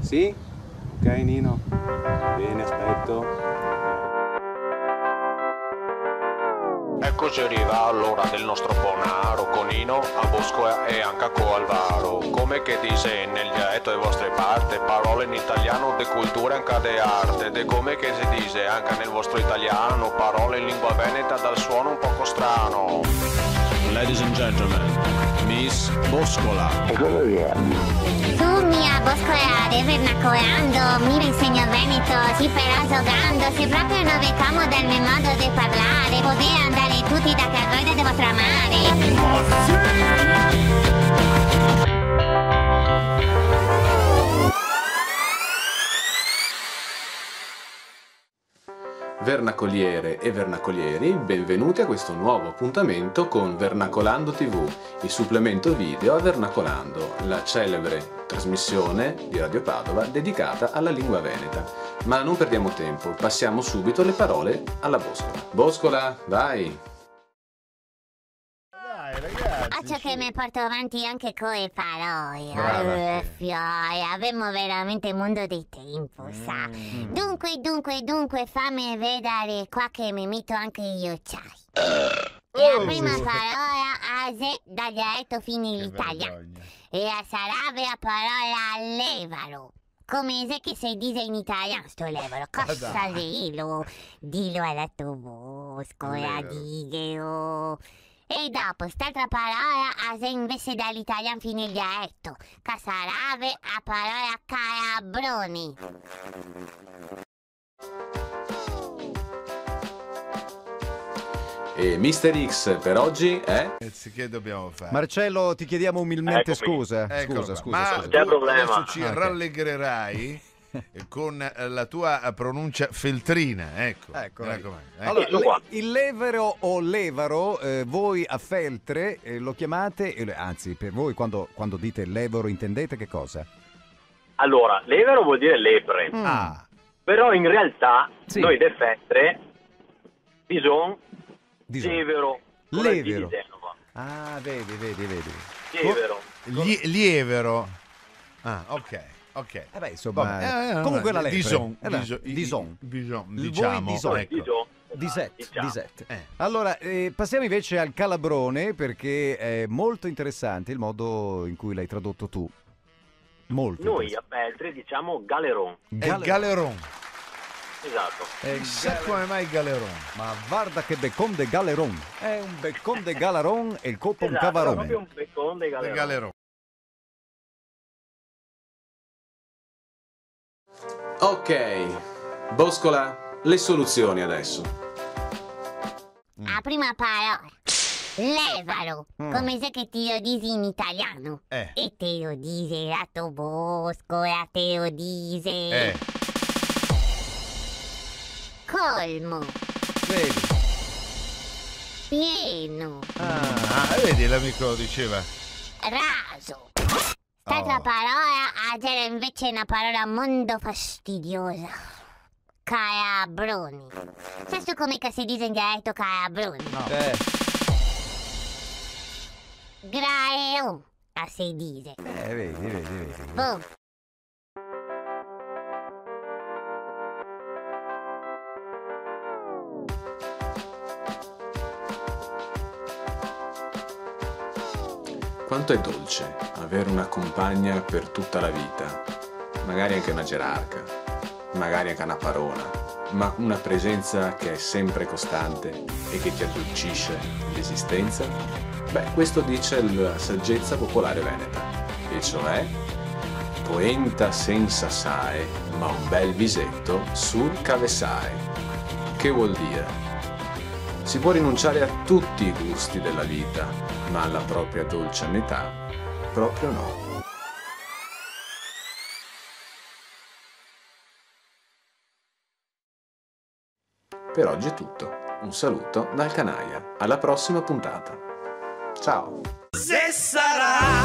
Sì? Ok Nino. Bene, aspetto. Eccoci arriva l'ora del nostro ponaro con Nino, a Bosco e anche a Alvaro. Come che dice nel dialetto delle vostre parti, parole in italiano di cultura anche di arte, de come che si dice anche nel vostro italiano, parole in lingua veneta dal suono un poco strano. Ladies and gentlemen, Miss Boscola. Tu mia boscolare, vernacolando, mi insegno veneto, si però giocando, se proprio non vediamo del mio modo di parlare, poter andare tutti da che voi devo tramare. Vernacoliere e vernacolieri, benvenuti a questo nuovo appuntamento con Vernacolando TV, il supplemento video a Vernacolando, la celebre trasmissione di Radio Padova dedicata alla lingua veneta. Ma non perdiamo tempo, passiamo subito le parole alla Boscola. Boscola, vai! Faccio che mi porto avanti anche con le parole. Abbiamo veramente mondo di tempo, sa. Dunque, fammi vedere qua che mi metto anche io c'hai. La prima parola a se dal dialetto fine l'italiano. E sarà la parola levaro. Come se che si dice in italiano sto levaro. Cosa dillo alla tua Boscola, dillo. E dopo, st'altra parola a se invece dall'italiano fine il dialetto, che sarebbe la parola calabroni. E Mister X per oggi è... Che dobbiamo fare? Marcello, ti chiediamo umilmente Eccomi. scusa. Scusa. Non c'è problema. Adesso ci rallegrerai con la tua pronuncia feltrina, ecco. Ecco. Mi raccomando, Allora, il levero o levaro, voi a Feltre lo chiamate, anzi per voi quando dite levero intendete che cosa? Allora, levero vuol dire lepre. Però in realtà Sì. noi de Feltre bisogna Dison. levero. Levero. Di Genova. Ah, vedi. Lievero. Lievero. Ah, ok. Beh, insomma, Vabbè, comunque la lepre. Dison, Dison. diciamo. Dison. Ecco. Diset. Allora, passiamo invece al calabrone perché è molto interessante il modo in cui l'hai tradotto tu. Molto. Noi a Feltre diciamo galeron. È il galeron. Esatto. Chissà come mai il galeron. Ma guarda che beccon de galeron. È un beccon de galeron e il coppo un Esatto, cavarone. proprio un beccon de Il galeron. galeron. Ok, Boscola, le soluzioni adesso. La prima parola, levaro, come se che te lo dici in italiano. E te lo dice la tua Boscola, te lo dice. Colmo, Vedi? pieno, Vedi, l'amico lo diceva. raso. St'altra parola a dire invece una parola molto fastidiosa. Calabroni. Sai tu come che si dice in dialetto calabroni? Graeo, a si dice. Vedi. Boh. Quanto è dolce avere una compagna per tutta la vita, magari anche una gerarca, magari anche una parona, ma una presenza che è sempre costante e che ti addolcisce l'esistenza? Beh, questo dice la saggezza popolare veneta, e cioè poenta senza sae, ma un bel visetto sul cavesae. Che vuol dire? Si può rinunciare a tutti i gusti della vita, ma alla propria dolce metà proprio no. Per oggi è tutto. Un saluto dal Canaia. Alla prossima puntata. Ciao! Se sarà